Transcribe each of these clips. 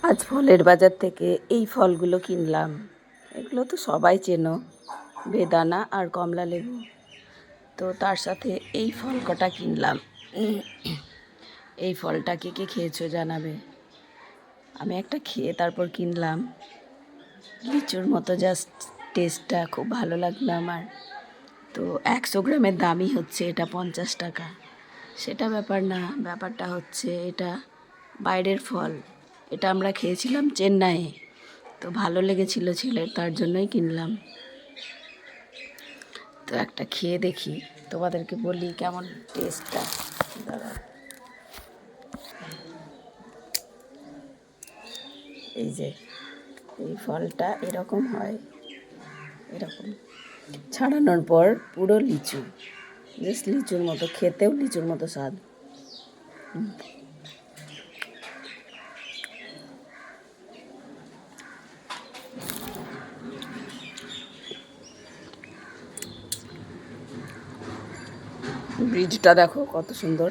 আজ ফলের বাজার থেকে এই ফলগুলো কিনলাম। এগুলো তো সবাই চেনো, বেদানা আর কমলা লেবু। তো তার সাথে এই ফল কটা কিনলাম। এই ফলটা কে কে খেয়েছো জানাবে। আমি একটা খেয়ে তারপর কিনলাম। লিচুর মতো জাস্ট টেস্টটা খুব ভালো লাগলো আমার। তো 100 গ্রামের দামই হচ্ছে এটা 50 টাকা। সেটা ব্যাপার না, ব্যাপারটা হচ্ছে এটা বাইরের ফল। এটা আমরা খেয়েছিলাম চেন্নাইয়ে, তো ভালো লেগেছিল ছেলের, তার জন্যই কিনলাম। তো একটা খেয়ে দেখি, তোমাদেরকে বলি কেমন টেস্টটা। দাঁড়াও, এই যে এই ফলটা এরকম হয়, এরকম ছাড়ানোর পর পুরো লিচু, জাস্ট লিচুর মতো, খেতেও লিচুর মতো স্বাদ। ব্রিজটা দেখো কত সুন্দর।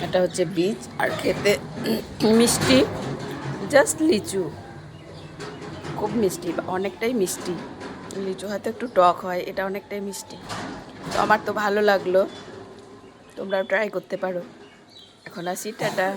এটা হচ্ছে বীজ, আর খেতে মিষ্টি, জাস্ট লিচু, খুব মিষ্টি, অনেকটাই মিষ্টি। লিচু হয়তো একটু টক হয়, এটা অনেকটাই মিষ্টি। তো আমার তো ভালো লাগলো, তোমরাও ট্রাই করতে পারো। এখন আসি, টাটা।